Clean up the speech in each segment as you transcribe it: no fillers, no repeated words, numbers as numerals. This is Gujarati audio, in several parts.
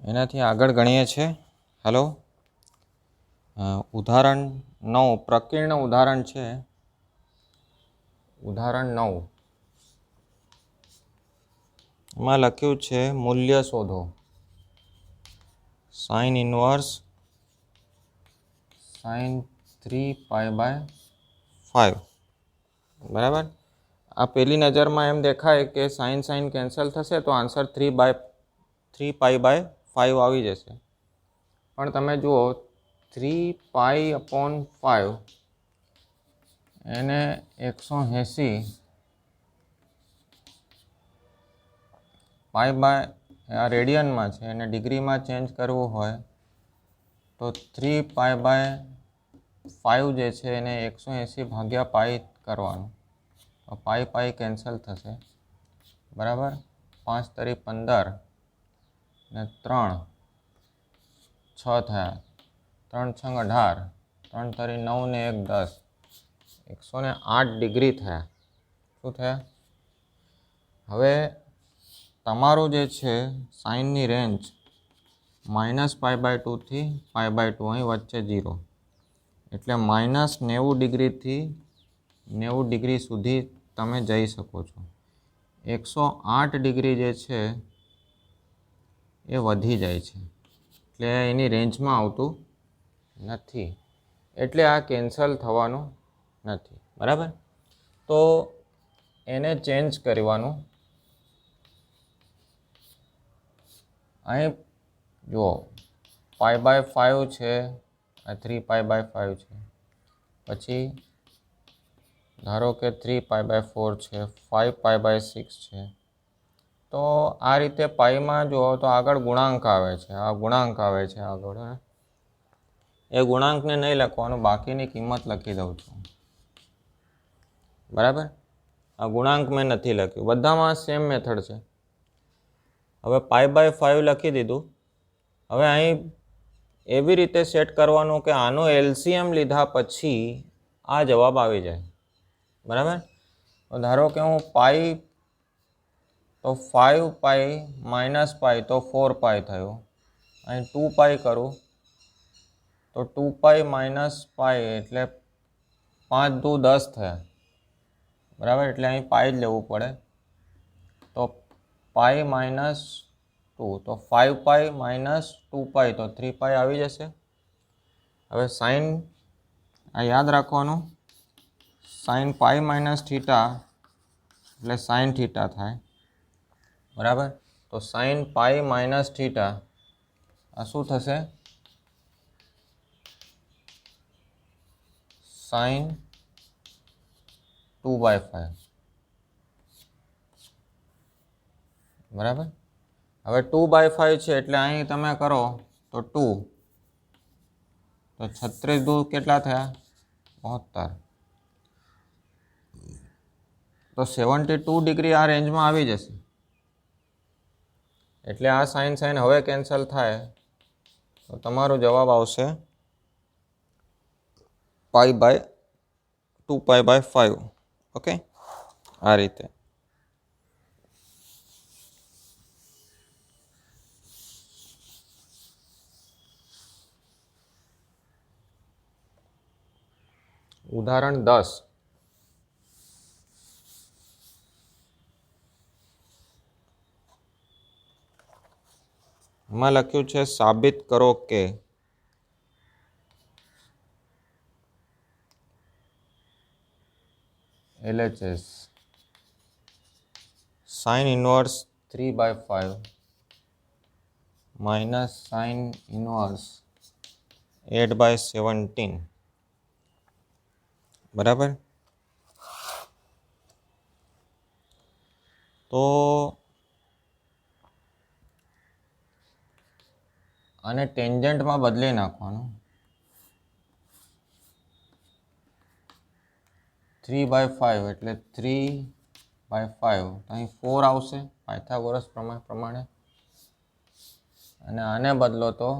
એનાથી આગળ ગણીએ છીએ. હેલો, ઉદાહરણ 9 પ્રકીર્ણ ઉદાહરણ છે. ઉદાહરણ 9 એમાં લખ્યું છે મૂલ્ય શોધો. Sine inverse sine 3π/5. બરાબર. આ પહેલી નજરમાં એમ દેખાય કે સાઇન સાઇન કેન્સલ થશે તો આન્સર 3π/5 આવી જશે. પણ તમે જુઓ 3π/5 એને 180 આ રેડિયનમાં છે અને ડિગ્રીમાં ચેન્જ કરવું હોય તો 3π/5 જે છે એને 180/π કરવાનું. તો પાઈ કેન્સલ થશે. બરાબર. 5 તરી 15 ને 3 6 થયા. 3 6 18, 3 તરી 9 ને 1 10, 108 ડિગ્રી થયા. શું થયા? હવે તમારું જે છે સાઇનની રેન્જ -π/2 થી π/2, અહીં વચ્ચે 0, એટલે -90 ડિગ્રીથી 90 ડિગ્રી સુધી તમે જઈ શકો છો. 108 ડિગ્રી જે છે એ વધી જાય છે, એટલે એની રેન્જમાં આવતું નથી, એટલે આ કેન્સલ થવાનું નથી. બરાબર. તો એને ચેન્જ કરવાનું. અહીં જુઓ π/5 છે, આ 3π/5 છે, પછી ધારો કે 3π/4 છે, 5π/6 છે. તો આ રીતે પાઈમાં જુઓ તો આગળ ગુણાંક આવે છે. આ ગુણાંક આવે છે આગળ. એ ગુણાંકને નહીં લખવાનું, બાકીની કિંમત લખી દઉં છું. બરાબર. આ ગુણાંક મેં નથી લખ્યું, બધામાં સેમ મેથડ છે. હવે π/5 લખી દીધું. હવે અહીં એવી રીતે સેટ કરવાનું કે આનો એલસીએમ લીધા પછી આ જવાબ આવી જાય. બરાબર. ધારો કે હું પાઈ તો 5π - π તો 4π થયું. અહીં 2π કરું તો 2π - π એટલે 5 દુ 10 થયા. બરાબર. એટલે અહીં પાઈ જ લેવું પડે. તો π - 2 તો 5π - 2π તો 3π આવી જશે. હવે સાઇન આ યાદ રાખવાનું, સાઇન π - θ એટલે સાઇન થીટા થાય. બરાબર. તો સાઇન π - θ આ શું થશે? સાઇન 2/5. બરાબર. હવે 2/5 છે એટલે અહીં તમે કરો તો 2, તો 36 દુ કેટલા થયા? 72. તો 72 ડિગ્રી આ રેન્જમાં આવી જશે. એટલે આ સાઇન સાઇન હવે કેન્સલ થાય તો તમારો જવાબ આવશે π/2π/5. ઓકે, આ રીતે. ઉદાહરણ 10 એમાં લખ્યું છે સાબિત કરો કે LHS sine inverse 3/5 minus sine inverse 8/17. બરાબર. તો આને ટેન્જન્ટમાં બદલી નાખવાનું. 3/5 એટલે 3/5, અહીં 4 આવશે પાયથાગોરસ પ્રમાણે, અને આને બદલો તો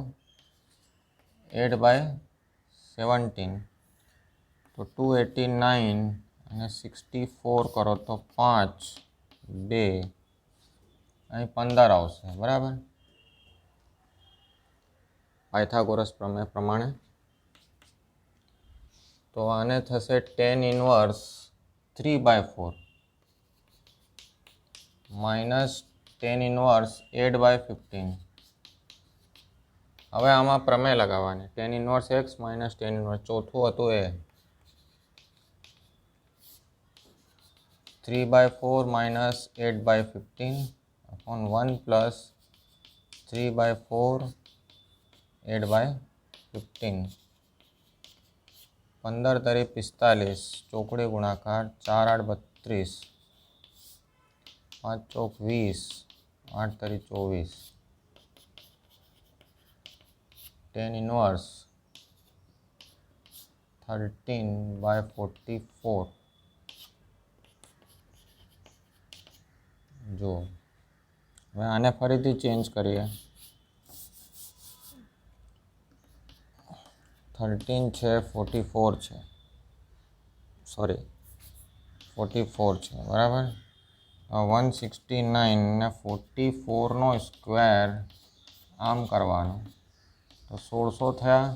8/17. તો 289 અને 64 કરો તો 5 2 અહીં 15 આવશે. બરાબર. પાયથાગોરસ પ્રમેય પ્રમાણે. તો આને થશે tan inverse 3/4 minus tan inverse 8/15. હવે આમાં પ્રમેય લગાવવાની. tan inverse x minus tan inverse, ચોથું હતું એ 3/4 માઇનસ 8/15 upon 1 પ્લસ 3/4 8/15. 15 તરી 45, ચોકડી ગુણાકાર 4 8 32, 5 ચોક 20, 8 તરી 24. tan inverse 13/44. જો હવે આને ફરીથી ચેન્જ કરીએ. 13 છે, 44 છે, સોરી 44 છે, બરાબર. 169 ને 44નો સ્ક્વેર આમ કરવાનો તો 1600 થયા.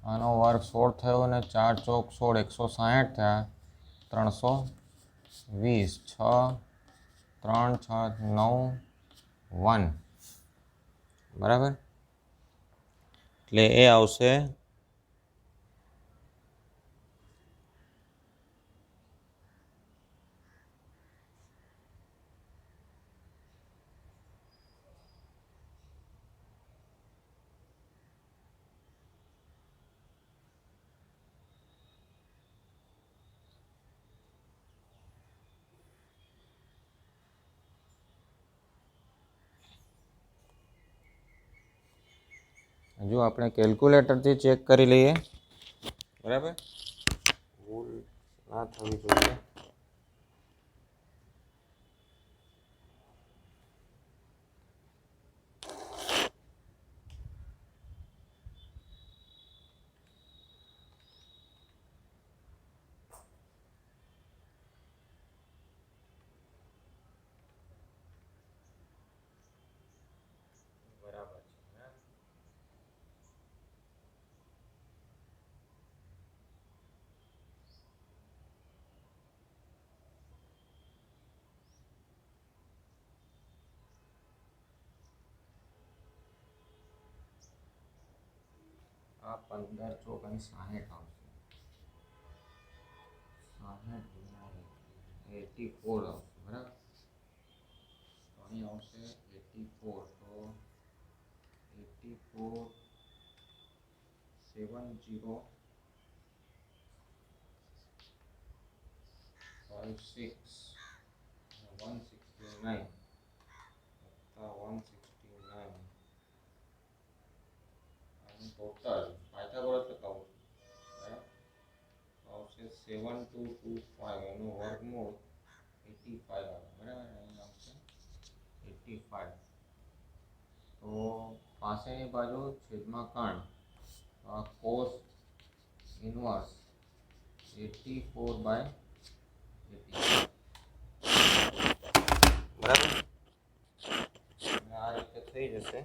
આનો વર્ગ 16 થયો અને 4 ચોક 16, 160 થયા. 320, 6 3 6 9 1, બરાબર. એટલે એ આવશે જો આપણે કેલ્ક્યુલેટરથી ચેક કરી લઈએ, બરાબર. ભૂલ ના થવી જોઈએ. આ 15 ચોક અને 60 આવશે. 84 આવશે, બરાબર. તો અહીં આવશે 84. તો 84 70 56 169 169 ટોટલ પાયથાગોરસ લખાવું છું, બરાબર. તો આવશે 7225. એનું વર્ગમૂળ 85 આવે, બરાબર. અહીં આવશે 85. તો પાસેની બાજુ છેદમાં કર્ણ, તો આ કોસ ઇનવર્સ 84/85, બરાબર. આ રીતે થઈ જશે.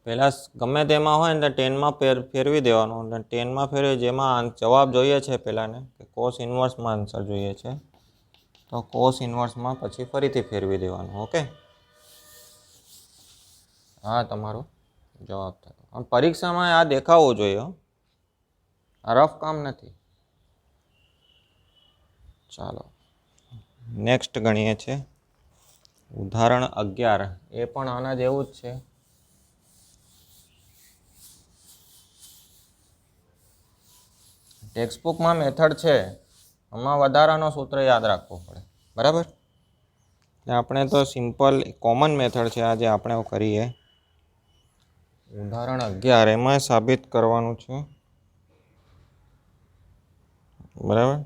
પહેલાં ગમે તેમાં હોય ને તો 10માં ફેરવી દેવાનું. અને 10માં ફેરવી, જેમાં જવાબ જોઈએ છે પહેલાંને, કે કોસ ઇન્વર્સમાં આન્સર જોઈએ છે, તો કોસ ઇન્વર્સમાં પછી ફરીથી ફેરવી દેવાનું. ઓકે, હા તમારો જવાબ થયો. આમ પરીક્ષામાં આ દેખાવું જોઈએ, આ રફ કામ નથી. ચાલો નેક્સ્ટ ગણીએ છે ઉદાહરણ 11. એ પણ આના જેવું જ છે. ટેક્સ્ટબુકમાં મેથડ છે, આમાં વધારાનો સૂત્ર યાદ રાખવો પડે, બરાબર. આપણે તો સિમ્પલ કોમન મેથડ છે આજે આપણે કરીએ. ઉદાહરણ 11 એમાં સાબિત કરવાનું છે, બરાબર.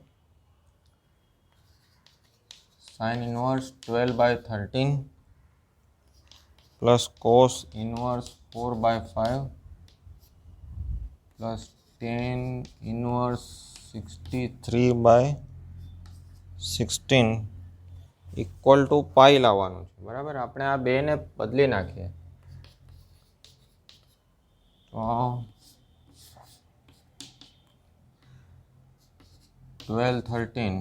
sin inverse 12/13 plus cos inverse 4/5 plus tan inverse 63/16 equal to pi લાવવાનું છે, બરાબર. આપણે આ બેને બદલી નાખીએ તો 12 13,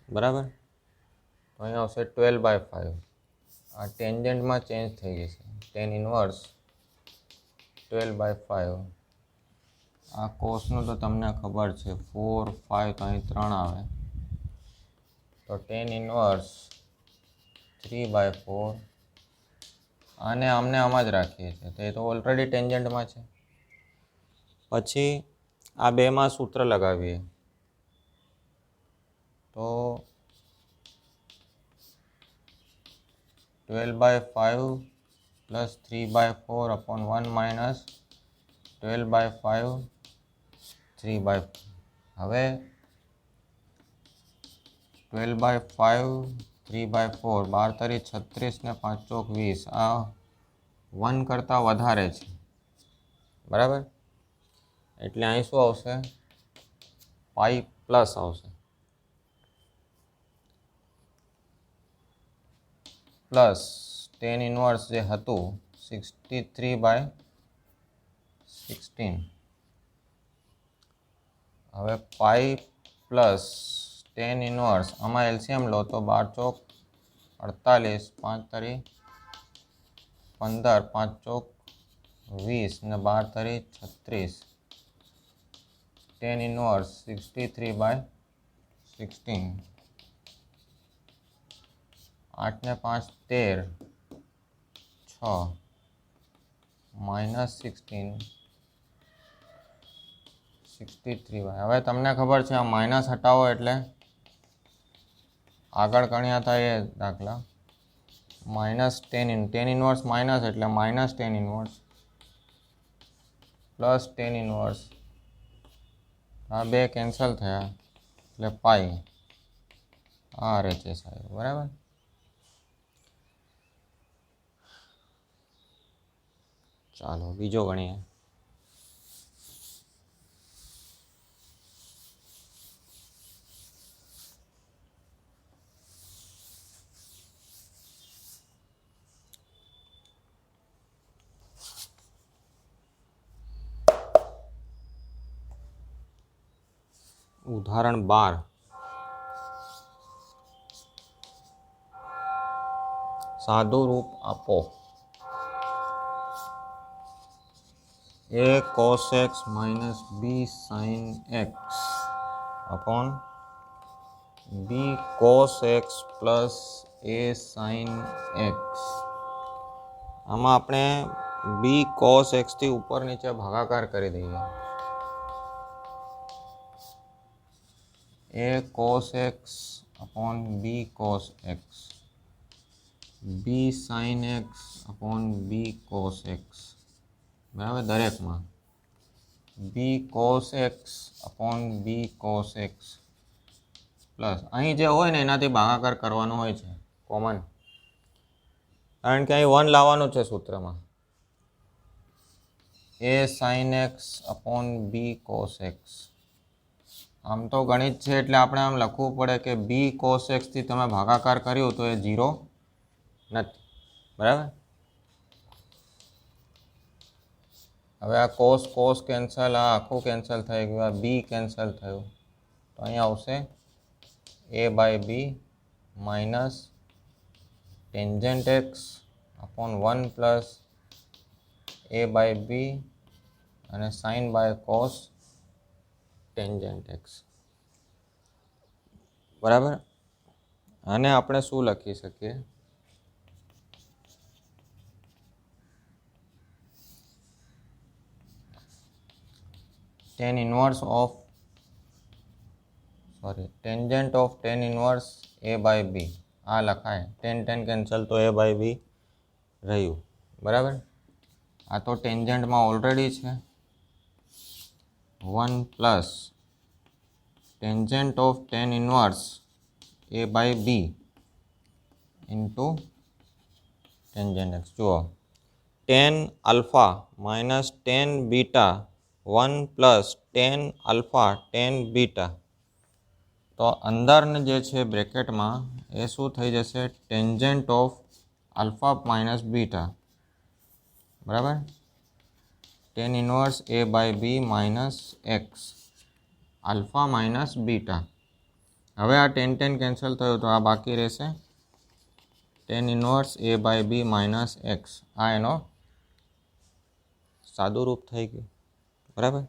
બરાબર. તો અહીંયા આવશે 12/5. આ ટેન્જન્ટમાં ચેન્જ થઈ ગઈ છે, ટેન ઇનવર્સ 12/5. આ કોસનું તો તમને ખબર છે 4 5, તો અહીં 3 આવે, તો ટેન ઇનવર્સ 3/4. આને આમને આમ જ રાખીએ છીએ, તો એ તો ઓલરેડી ટેન્જન્ટમાં છે. પછી આ બેમાં સૂત્ર લગાવીએ તો 12/5 પ્લસ 3/4 અપોન 1 માઇનસ 12/5 3/4. હવે 12/5 3/4, 12 તરી 36 ને 5 ચોક 20. આ 1 કરતાં વધારે છે, બરાબર. એટલે અહીં શું આવશે? પાઈ પ્લસ આવશે, પ્લસ ટેન ઇનવર્સ જે હતું 63/16. હવે પાઈ પ્લસ ટેન ઇનવર્સ, આમાં એલસીએમ લો તો 12 ચોક 48, 5 તરી 15, 5 ચોક 20 ને 12 તરી 36. Tan inverse 63/16. 8 ને 5 13, 6 માઇનસ 16 63. હવે તમને ખબર છે આ માઇનસ હટાવો એટલે આગળ ગણ્યા હતા એ દાખલા, માઇનસ ટેન ઇનવર્સ માઇનસ એટલે minus tan inverse plus tan inverse. આ બે કેન્સલ થયા એટલે પાઈ RHS આવ્યો, બરાબર. ચાલો બીજો ગણીએ. ઉદાહરણ 12. સાદું રૂપ આપો. a cos x minus b sin x upon b cos x plus a sin x. આમાં આપણે b cos x થી ઉપર નીચે ભાગાકાર કરી દઈએ. a cos x upon b cos x, b sin x upon b cos x, બરાબર. દરેકમાં b cos x upon b cos x plus અહીં જે હોય ને એનાથી ભાગાકાર કરવાનો હોય છે કોમન, કારણ કે અહીં 1 લાવવાનું છે સૂત્રમાં. a sin x upon b cos x. આમ તો ગણિત છે એટલે આપણે આમ લખવું પડે કે b cos x થી તમે ભાગાકાર કર્યું તો એ 0 નથી, બરાબર. હવે આ કોસ કેન્સલ, આ આખું કેન્સલ થઈ ગયું, આ b કેન્સલ થયું, તો અહીંયા આવશે a/b minus tangent x upon 1 plus a/b અને sine by cos tangent x, બરાબર. આને આપણે શું લખી શકીએ? Tangent of tan inverse a/b. આ લખાય, ટેન કેન્સલ તો a/b રહ્યું, બરાબર. આ તો ટેન્જન્ટમાં ઓલરેડી છે. 1 plus tangent of tan inverse a/b into tangent x. જુઓ, tan alpha minus tan beta 1 plus tan alpha tan beta, તો અંદરને જે છે બ્રેકેટમાં એ શું થઈ જશે, tangent of alpha minus beta, બરાબર, tan inverse A by B minus X alpha minus beta. હવે આ ટેન કેન્સલ થયું તો આ બાકી રહેશે tan inverse A by B minus X. આ એનો સાદું રૂપ થઈ ગયું, બરાબર.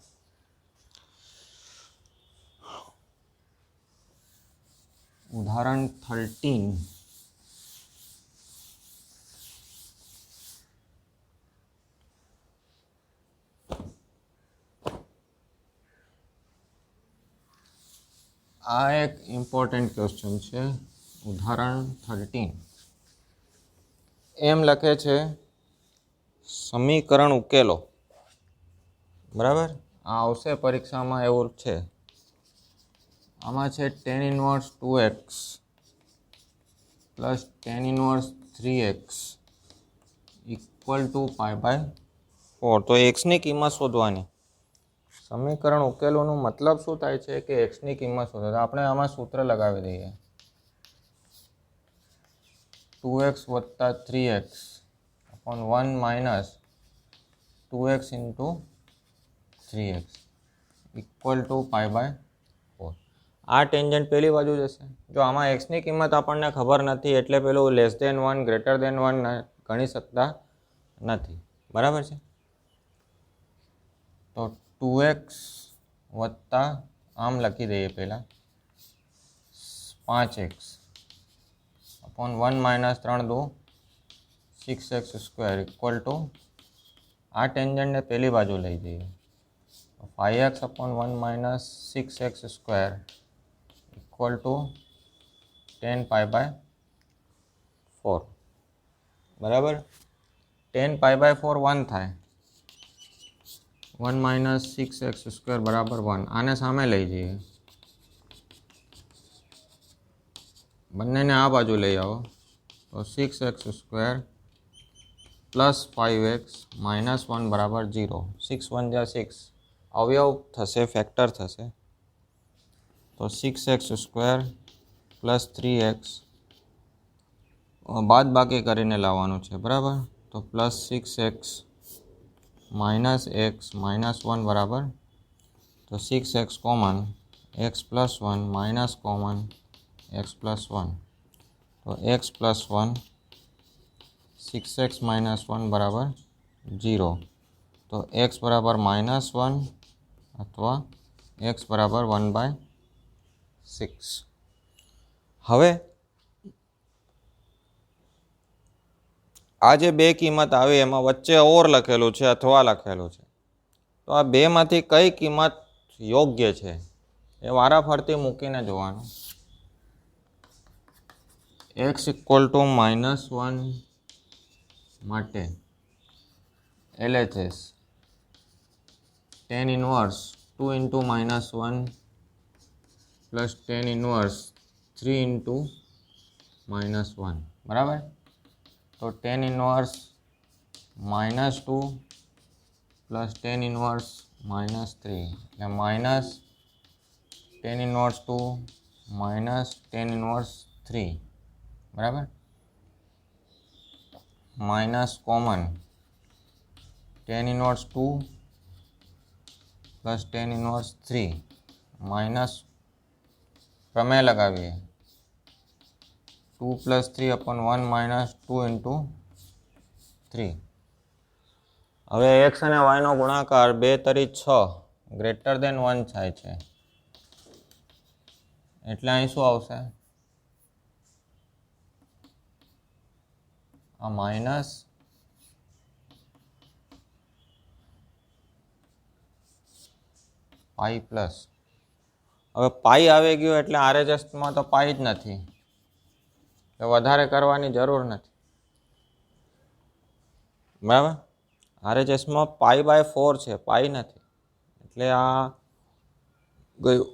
ઉદાહરણ 13. આ એક ઇમ્પોર્ટન્ટ ક્વેશ્ચન છે. ઉદાહરણ 13 એમ લખે છે, સમીકરણ ઉકેલો, બરાબર. આ આવશે પરીક્ષામાં, એવું છે. આમાં છે tan inverse 2x plus tan inverse 3x equal to pi by 4. તો એક્સની કિંમત શોધવાની. સમીકરણ ઉકેલોનું મતલબ શું થાય છે કે એક્સની કિંમત શોધો. તો આપણે આમાં સૂત્ર લગાવી દઈએ, 2x વત્તા 3x upon 1 minus 2x into 3x equal to pi by 4. આ ટેન્જન્ટ પેલી બાજુ જશે. જો આમાં એક્સની કિંમત આપણને ખબર નથી એટલે પેલું લેસ દેન 1 ગ્રેટર દેન 1 ગણી શકતા નથી, બરાબર છે. તો 2x વત્તા આમ લખી દઈએ પહેલાં 5x અપોન 1 માઇનસ 3 દો 6x સ્ક્વેર ઇક્વલ ટુ આ ટેન્જન્ટને પહેલી બાજુ લઈ જઈએ 5x upon 1 minus 6x square equal to 10 pi by 4, બરાબર. 10 પાઈ બાય 4 1 થાય, 1 માઇનસ 6x સ્ક્વેર બરાબર 1. આને સામે લઈ જઈએ, બંનેને આ બાજુ લઈ આવો તો 6x square plus 5x minus 1 બરાબર 0. 6 1 જા 6 અવયવ થશે, ફેક્ટર થશે. તો 6x સ્ક્વેર પ્લસ 3x બાદ બાકી કરીને લાવવાનું છે, બરાબર. તો plus 6x minus x minus 1 બરાબર, તો 6x common, x plus 1 minus common x plus 1, તો x પ્લસ 1 6x માઇનસ 1 બરાબર 0. તો x બરાબર માઇનસ 1 અથવા x બરાબર 1/6. હવે આ જે બે કિંમત આવી એમાં વચ્ચે ઓર લખેલું છે અથવા લખેલું છે. તો આ બેમાંથી કઈ કિંમત યોગ્ય છે એ વારાફરતી મૂકીને જોવાનું. x ઇક્વલ ટુ -1 માટે LHS tan inverse 2 into -1 plus tan inverse 3 into -1, બરાબર. તો tan inverse -2 plus tan inverse -3 એટલે minus tan inverse 2 minus tan inverse 3, બરાબર. Minus common tan inverse 2 plus tan inverse 3 minus પ્રમેય લગાવીએ 2 પ્લસ 3 અપોન 1 માઇનસ 2 ઇન્ટુ 3. હવે એક્સ અને વાયનો ગુણાકાર 2 તરી 6 ગ્રેટર દેન 1 થાય છે એટલે અહીં શું આવશે, આ માઇનસ પાઈ પ્લસ. હવે પાઈ આવી ગયું એટલે RHSમાં તો પાઈ જ નથી, એટલે વધારે કરવાની જરૂર નથી, બરાબર. RHSમાં પાઈ બાય 4 છે, પાઈ નથી, એટલે આ ગયું.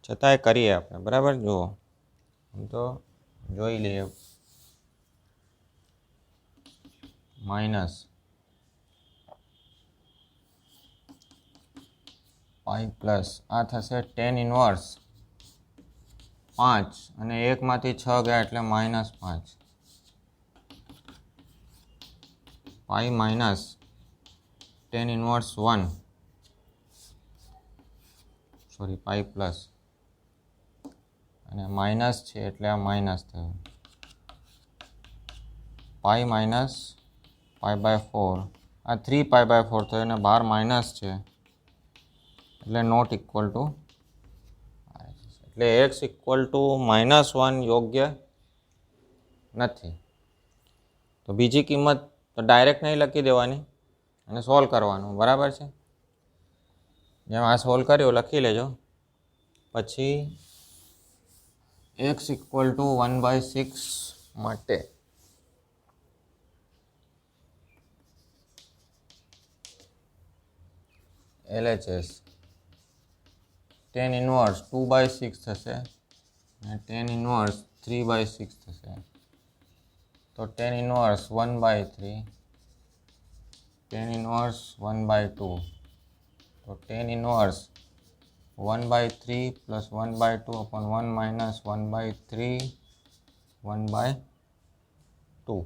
છતાંય કરીએ આપણે, બરાબર. જુઓ તો જોઈ લઈએ, માઇનસ પાઈ પ્લસ આ થશે ટેન ઇનવર્સ 5 અને 1માંથી 6 ગયા એટલે -5 pi minus tan inverse 1 sorry pi plus અને માઇનસ છે એટલે આ માઇનસ થયું પાઈ માઇનસ π/4 આ 3π/4 થયું અને બહાર માઇનસ છે એટલે નોટ ઇક્વલ ટુ એટલે x ઇક્વલ ટુ -1 યોગ્ય નથી. તો બીજી કિંમત તો ડાયરેક્ટ નહીં લખી દેવાની અને સોલ્વ કરવાનું, બરાબર છે. જેમ આ સોલ્વ કર્યું લખી લેજો. પછી x ઇક્વલ ટુ 1/6 માટે LHS tan ઇનવર્સ 2/6 થશે અને tan ઇનવર્સ 3/6 થશે. તો tan ઇનવર્સ 1/3 tan ઇનવર્સ 1/2 તો tan inverse 1/3 plus 1/2 upon 1 minus 1/3 1/2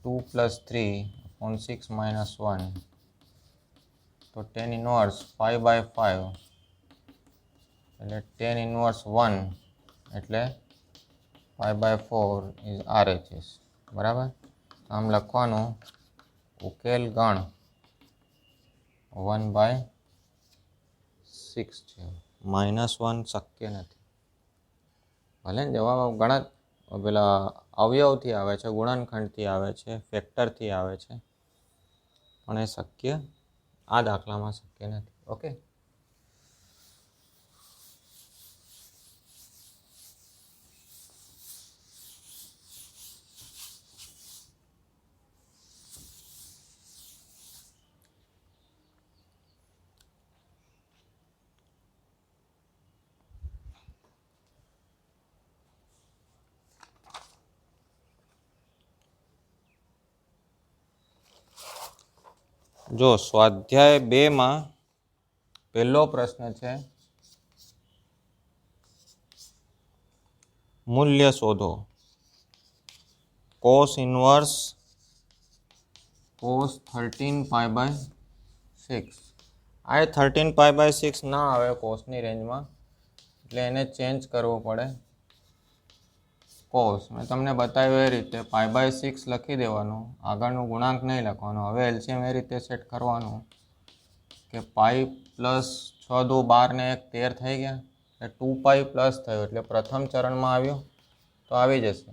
2 plus 3 upon 6 minus 1 તો tan ઇનવર્સ 5/5 એટલે tan ઇનવર્સ 1 એટલે 5/4 is RHS, બરાબર. આમ લખવાનું ઉકેલ ગણ 1/6 છે. -1 શક્ય નથી. ભલે ને જવાબ ગણત પેલા અવયવથી આવે છે, ગુણનખંડથી આવે છે, ફેક્ટરથી આવે છે, પણ એ શક્ય આ દાખલામાં શક્ય નથી. ઓકે. જો સ્વાધ્યાય 2માં પહેલો પ્રશ્ન છે મૂલ્ય શોધો. cos ઇનવર્સ cos 13π/6 આ 13π/6 ના આવે કોસની રેન્જમાં એટલે એને ચેન્જ કરવું પડે. કોસ મેં તમને બતાવ્યું એ રીતે π/6 લખી દેવાનું, આગળનું ગુણાંક નહીં લખવાનું. હવે એલસીએમ એ રીતે સેટ કરવાનું કે પાઈ પ્લસ 6 2 12 ને 1 13 થઈ ગયા એટલે 2π પ્લસ થયું એટલે પ્રથમ ચરણમાં આવ્યું તો આવી જશે.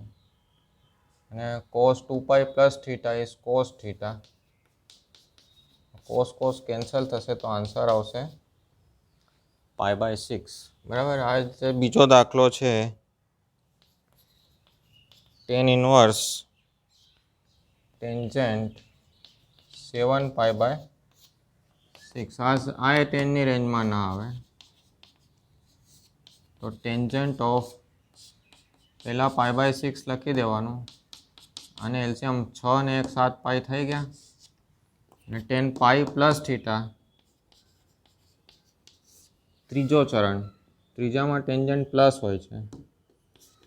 અને cos 2π plus theta is cos theta. cos cancel થશે તો આન્સર આવશે π/6, બરાબર. આ જે બીજો દાખલો છે tan ઇનવર્સ ટેન્જન્ટ 7π/6 આ એ 10 ની રેન્જમાં ના આવે. તો ટેન્જન્ટ ઓફ પહેલાં π/6 લખી દેવાનું અને એલસીએમ 6 ને 1 7π થઈ ગયા અને 10π પ્લસ થીટા ત્રીજો ચરણ, ત્રીજામાં ટેન્જન્ટ પ્લસ હોય છે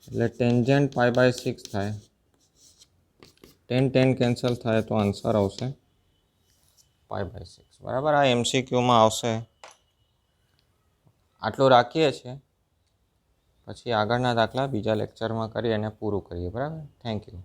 એટલે ટેન્જન્ટ π/6 થાય. 10 કેન્સલ થાય તો આન્સર આવશે π/6, બરાબર. આ MCQમાં આવશે. આટલું રાખીએ છીએ, પછી આગળના દાખલા બીજા લેક્ચરમાં કરી અને પૂરું કરીએ, બરાબર. Thank you.